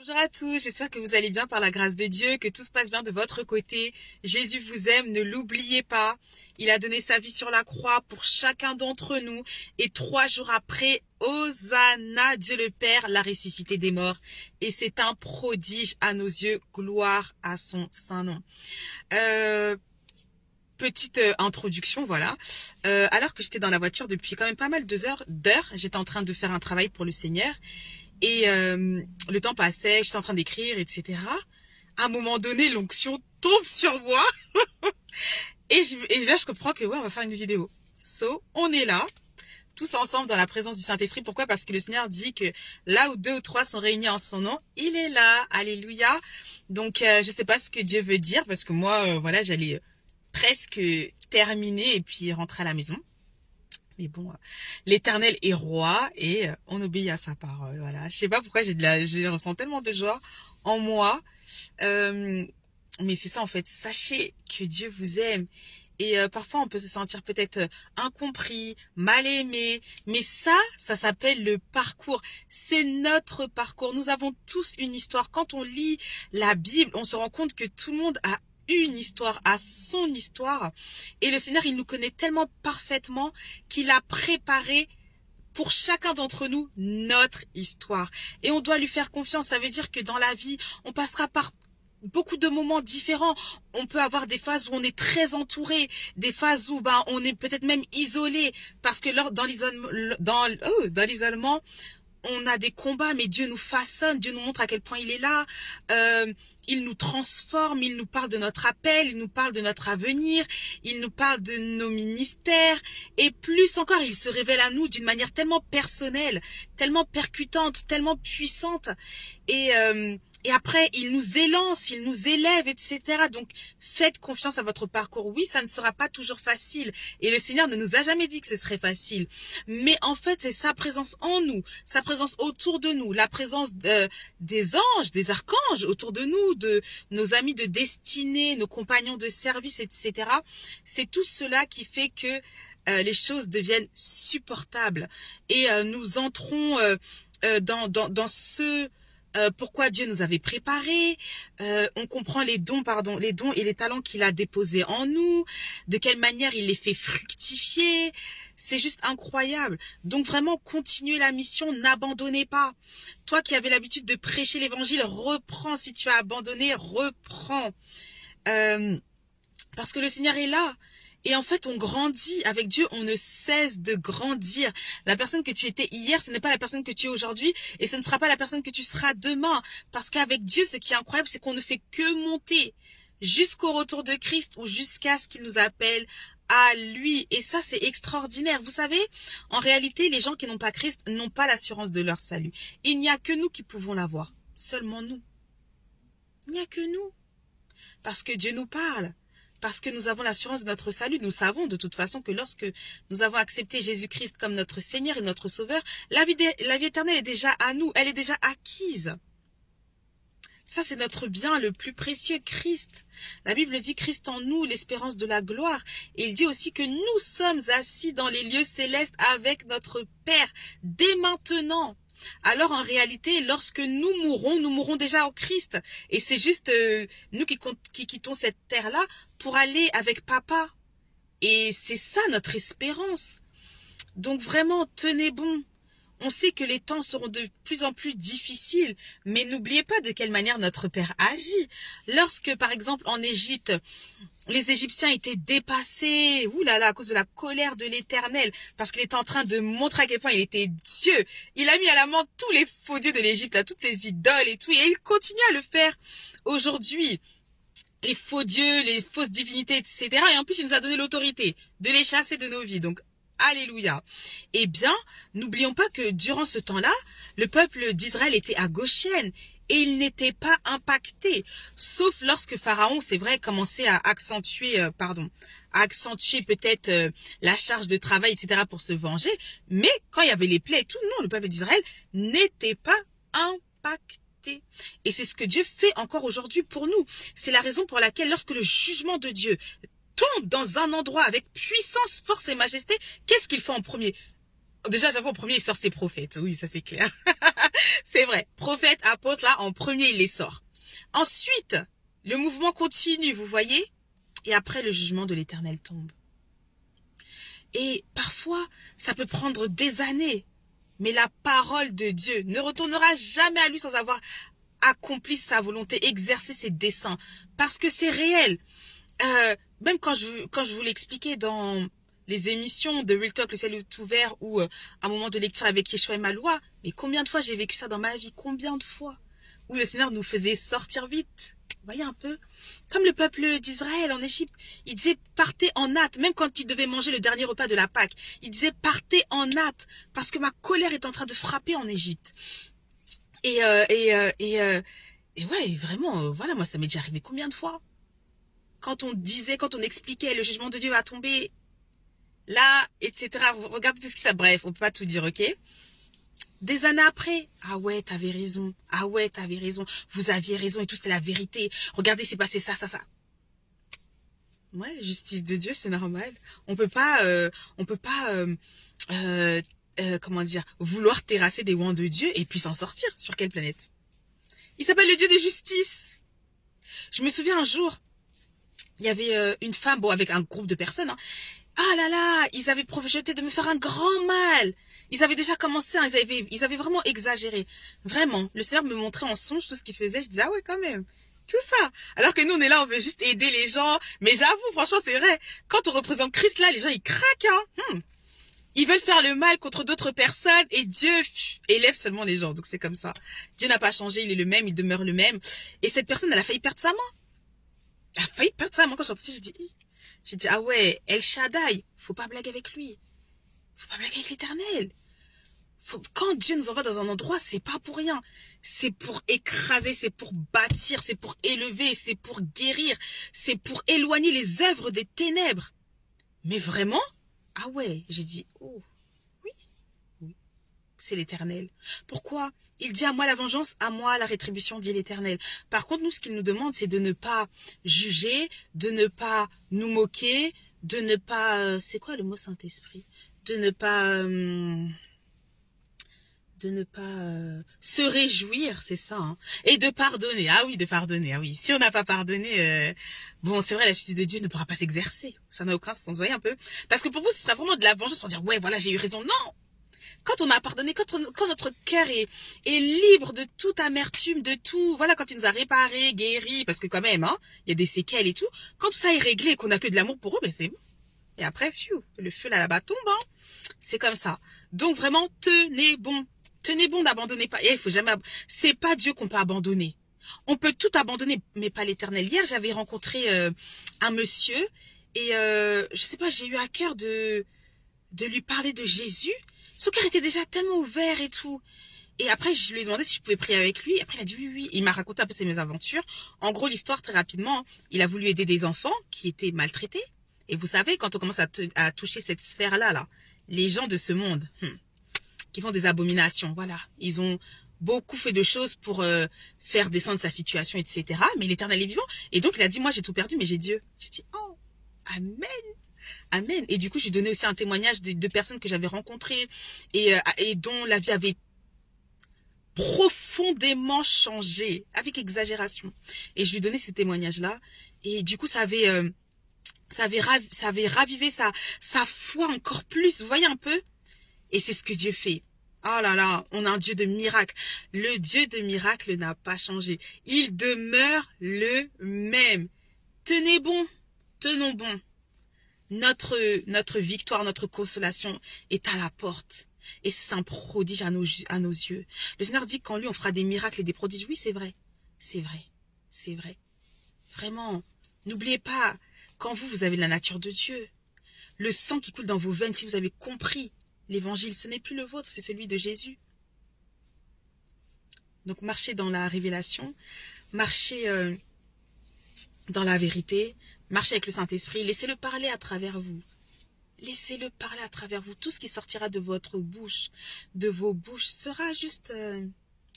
Bonjour à tous, j'espère que vous allez bien par la grâce de Dieu, que tout se passe bien de votre côté. Jésus vous aime, ne l'oubliez pas. Il a donné sa vie sur la croix pour chacun d'entre nous. Et 3 jours après, Hosanna, Dieu le Père l'a ressuscité des morts. Et c'est un prodige à nos yeux, gloire à son saint nom. Petite introduction, voilà. Alors que j'étais dans la voiture depuis quand même pas mal d'heures, j'étais en train de faire un travail pour le Seigneur. Et le temps passait, j'étais en train d'écrire, etc. À un moment donné, l'onction tombe sur moi. Et là, je comprends que ouais, on va faire une vidéo. So, on est là, tous ensemble dans la présence du Saint-Esprit. Pourquoi? Parce que le Seigneur dit que là où 2 ou 3 sont réunis en son nom, il est là. Alléluia. Donc, je sais pas ce que Dieu veut dire, parce que moi, voilà, j'allais presque terminer et puis rentrer à la maison. Mais bon, l'Éternel est roi et on obéit à sa parole. Voilà. Je sais pas pourquoi je ressens tellement de joie en moi. Mais c'est ça en fait. Sachez que Dieu vous aime. Et parfois on peut se sentir peut-être incompris, mal aimé. Mais ça s'appelle le parcours. C'est notre parcours. Nous avons tous une histoire. Quand on lit la Bible, on se rend compte que tout le monde a une histoire, à son histoire. Et le Seigneur, il nous connaît tellement parfaitement qu'il a préparé pour chacun d'entre nous notre histoire. Et on doit lui faire confiance. Ça veut dire que dans la vie, on passera par beaucoup de moments différents. On peut avoir des phases où on est très entouré, des phases où on est peut-être même isolé, parce que dans l'isolement, on a des combats, mais Dieu nous façonne, Dieu nous montre à quel point il est là. Il nous transforme, il nous parle de notre appel, il nous parle de notre avenir, il nous parle de nos ministères. Et plus encore, il se révèle à nous d'une manière tellement personnelle, tellement percutante, tellement puissante. Et après, il nous élance, il nous élève, etc. Donc, faites confiance à votre parcours. Oui, ça ne sera pas toujours facile. Et le Seigneur ne nous a jamais dit que ce serait facile. Mais en fait, c'est sa présence en nous, sa présence autour de nous, la présence des anges, des archanges autour de nous, de nos amis de destinée, nos compagnons de service, etc. C'est tout cela qui fait que les choses deviennent supportables. Et nous entrons dans ce... pourquoi Dieu nous avait préparés, on comprend les dons et les talents qu'il a déposés en nous, de quelle manière il les fait fructifier. C'est juste incroyable. Donc vraiment, continuez la mission, n'abandonnez pas. Toi qui avais l'habitude de prêcher l'évangile, reprends. Si tu as abandonné, reprends. Parce que le Seigneur est là. Et en fait, on grandit avec Dieu, on ne cesse de grandir. La personne que tu étais hier, ce n'est pas la personne que tu es aujourd'hui, et ce ne sera pas la personne que tu seras demain. Parce qu'avec Dieu, ce qui est incroyable, c'est qu'on ne fait que monter jusqu'au retour de Christ ou jusqu'à ce qu'il nous appelle à lui. Et ça, c'est extraordinaire. Vous savez, en réalité, les gens qui n'ont pas Christ n'ont pas l'assurance de leur salut. Il n'y a que nous qui pouvons l'avoir. Seulement nous. Il n'y a que nous. Parce que Dieu nous parle. Parce que nous avons l'assurance de notre salut. Nous savons de toute façon que lorsque nous avons accepté Jésus-Christ comme notre Seigneur et notre Sauveur, la vie éternelle est déjà à nous. Elle est déjà acquise. Ça, c'est notre bien le plus précieux, Christ. La Bible dit Christ en nous, l'espérance de la gloire. Et il dit aussi que nous sommes assis dans les lieux célestes avec notre Père dès maintenant. Alors en réalité, lorsque nous mourrons déjà en Christ. Et c'est juste nous qui quittons cette terre-là pour aller avec Papa. Et c'est ça notre espérance. Donc vraiment, tenez bon. On sait que les temps seront de plus en plus difficiles, mais n'oubliez pas de quelle manière notre Père agit. Lorsque, par exemple, en Égypte, les Égyptiens étaient dépassés, à cause de la colère de l'Éternel, parce qu'il était en train de montrer à quel point il était Dieu. Il a mis à l'amende tous les faux dieux de l'Égypte, toutes ces idoles et tout, et il continue à le faire aujourd'hui. Les faux dieux, les fausses divinités, etc. Et en plus, il nous a donné l'autorité de les chasser de nos vies. Donc, alléluia. Eh bien, n'oublions pas que durant ce temps-là, le peuple d'Israël était à Goshen et il n'était pas impacté. Sauf lorsque Pharaon, c'est vrai, commençait à accentuer peut-être la charge de travail, etc. pour se venger. Mais quand il y avait les plaies et tout, non, le peuple d'Israël n'était pas impacté. Et c'est ce que Dieu fait encore aujourd'hui pour nous. C'est la raison pour laquelle lorsque le jugement de Dieu tombe dans un endroit avec puissance, force et majesté, qu'est-ce qu'il fait en premier? Déjà, j'avoue, en premier, il sort ses prophètes. Oui, ça c'est clair. C'est vrai. Prophète, apôtre, là, en premier, il les sort. Ensuite, le mouvement continue, vous voyez? Et après, le jugement de l'Éternel tombe. Et parfois, ça peut prendre des années. Mais la parole de Dieu ne retournera jamais à lui sans avoir accompli sa volonté, exercé ses desseins. Parce que c'est réel. Même quand je vous l'expliquais dans les émissions de Real Talk, le ciel est ouvert, ou un moment de lecture avec Yeshua et Maloua, mais combien de fois j'ai vécu ça dans ma vie? Combien de fois? Où le Seigneur nous faisait sortir vite. Vous voyez un peu? Comme le peuple d'Israël en Égypte. Il disait partez en hâte, même quand il devait manger le dernier repas de la Pâque. Il disait partez en hâte, parce que ma colère est en train de frapper en Égypte. Et ouais, vraiment, voilà, moi ça m'est déjà arrivé combien de fois? Quand on expliquait le jugement de Dieu va tomber, là, etc. Regardez tout ce qui ça, bref, on peut pas tout dire, ok? Des années après, ah ouais, t'avais raison, ah ouais, t'avais raison, vous aviez raison et tout, c'était la vérité. Regardez, c'est passé ça. Ouais, justice de Dieu, c'est normal. On peut pas, comment dire, vouloir terrasser des oins de Dieu et puis s'en sortir. Sur quelle planète? Il s'appelle le Dieu de justice. Je me souviens un jour, il y avait une femme, bon, avec un groupe de personnes, hein. Ah là là, ils avaient projeté de me faire un grand mal. Ils avaient déjà commencé, hein, ils avaient vraiment exagéré. Vraiment, le Seigneur me montrait en songe tout ce qu'ils faisaient. Je disais, ah ouais, quand même. Tout ça. Alors que nous, on est là, on veut juste aider les gens. Mais j'avoue, franchement, c'est vrai. Quand on représente Christ, là, les gens, ils craquent, hein. Ils veulent faire le mal contre d'autres personnes et Dieu élève seulement les gens. Donc c'est comme ça. Dieu n'a pas changé, il est le même, il demeure le même. Et cette personne, elle a failli perdre sa main. Elle a failli perdre sa main. Quand j'ai entendu, j'ai dit, ah ouais, El Shaddai, faut pas blaguer avec lui. Faut pas blaguer avec l'Éternel. Quand Dieu nous envoie dans un endroit, c'est pas pour rien. C'est pour écraser, c'est pour bâtir, c'est pour élever, c'est pour guérir, c'est pour éloigner les œuvres des ténèbres. Mais vraiment? Ah ouais, j'ai dit, oh, oui, oui, c'est l'Éternel. Pourquoi? Il dit à moi la vengeance, à moi la rétribution, dit l'Éternel. Par contre, nous, ce qu'il nous demande, c'est de ne pas juger, de ne pas nous moquer, de ne pas... c'est quoi le mot Saint-Esprit? De ne pas... se réjouir, c'est ça, hein. Et de pardonner. Ah oui, de pardonner. Ah oui, si on n'a pas pardonné, bon, c'est vrai, la justice de Dieu ne pourra pas s'exercer. Ça n'a aucun sens, vous voyez un peu. Parce que pour vous, ce sera vraiment de la vengeance pour dire, ouais, voilà, j'ai eu raison. Non. Quand on a pardonné, quand notre cœur est libre de toute amertume, de tout, voilà, quand il nous a réparé, guéri, parce que quand même, hein, il y a des séquelles et tout. Quand tout ça est réglé et qu'on a que de l'amour pour eux, ben c'est bon. Et après, le feu là-bas tombe, hein. C'est comme ça. Donc vraiment, tenez bon. Tenez bon, n'abandonnez pas. Et il faut jamais... C'est pas Dieu qu'on peut abandonner. On peut tout abandonner, mais pas l'Éternel. Hier, j'avais rencontré un monsieur et je sais pas, j'ai eu à cœur de lui parler de Jésus. Son cœur était déjà tellement ouvert et tout. Et après, je lui ai demandé si je pouvais prier avec lui. Après, il a dit oui, oui. Il m'a raconté un peu ses mésaventures. En gros, l'histoire, très rapidement, il a voulu aider des enfants qui étaient maltraités. Et vous savez, quand on commence à toucher cette sphère-là, là, les gens de ce monde... qui font des abominations, voilà. Ils ont beaucoup fait de choses pour faire descendre sa situation, etc. Mais l'Éternel est vivant. Et donc, il a dit, moi, j'ai tout perdu, mais j'ai Dieu. J'ai dit, oh, amen, amen. Et du coup, j'ai donné aussi un témoignage de personnes que j'avais rencontrées et dont la vie avait profondément changé, avec exagération. Et je lui donnais ces témoignages-là. Et du coup, ça avait ravivé sa foi encore plus. Vous voyez un peu? Et c'est ce que Dieu fait. Oh là là, on a un Dieu de miracle. Le Dieu de miracle n'a pas changé. Il demeure le même. Tenez bon, tenons bon. Notre victoire, notre consolation est à la porte. Et c'est un prodige à nos yeux. Le Seigneur dit qu'en lui, on fera des miracles et des prodiges. Oui, c'est vrai. C'est vrai. C'est vrai. Vraiment, n'oubliez pas qu'en vous, vous avez la nature de Dieu. Le sang qui coule dans vos veines, si vous avez compris l'évangile, ce n'est plus le vôtre, c'est celui de Jésus. Donc marchez dans la révélation, marchez dans la vérité, marchez avec le Saint-Esprit, laissez-le parler à travers vous. Laissez-le parler à travers vous. Tout ce qui sortira de votre bouche, de vos bouches, sera juste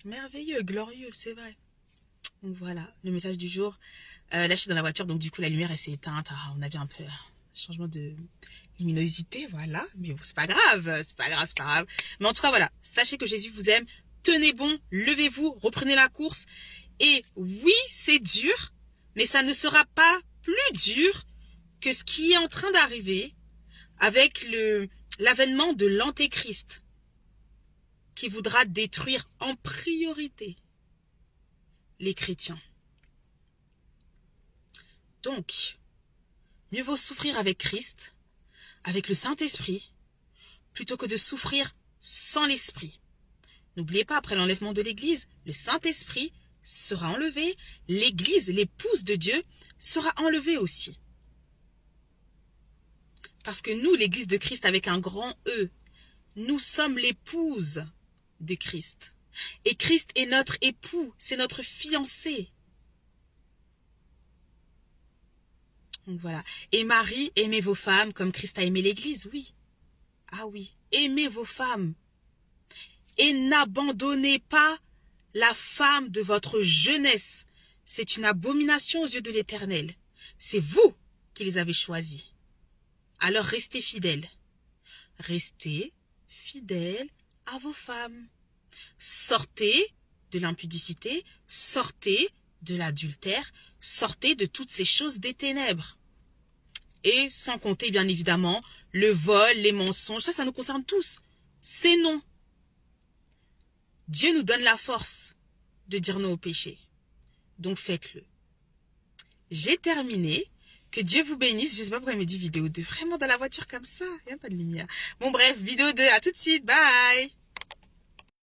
merveilleux, glorieux, c'est vrai. Donc voilà, le message du jour. Là, je suis dans la voiture, donc du coup, la lumière, elle s'est éteinte. On avait un peu changement de luminosité, voilà. Mais bon, c'est pas grave, c'est pas grave, c'est pas grave. Mais en tout cas, voilà, sachez que Jésus vous aime. tenez bon, levez-vous, reprenez la course. Et oui, c'est dur, mais ça ne sera pas plus dur que ce qui est en train d'arriver avec l'avènement de l'Antéchrist qui voudra détruire en priorité les chrétiens. Donc, mieux vaut souffrir avec Christ, avec le Saint-Esprit, plutôt que de souffrir sans l'Esprit. N'oubliez pas, après l'enlèvement de l'Église, le Saint-Esprit sera enlevé, l'Église, l'épouse de Dieu, sera enlevée aussi. Parce que nous, l'Église de Christ avec un grand E, nous sommes l'épouse de Christ. Et Christ est notre époux, c'est notre fiancé. Donc voilà. Et Marie, aimez vos femmes comme Christ a aimé l'Église, oui. Ah oui, aimez vos femmes. Et n'abandonnez pas la femme de votre jeunesse. C'est une abomination aux yeux de l'Éternel. C'est vous qui les avez choisis. Alors restez fidèles. Restez fidèles à vos femmes. Sortez de l'impudicité, sortez de l'adultère, sortez de toutes ces choses des ténèbres. Et sans compter bien évidemment le vol, les mensonges, ça nous concerne tous. C'est non. Dieu nous donne la force de dire non au péché. Donc faites-le. J'ai terminé. Que Dieu vous bénisse. Je ne sais pas pourquoi il me dit vidéo 2. Vraiment dans la voiture comme ça. Il n'y a pas de lumière. Bon bref, vidéo 2. À tout de suite. Bye.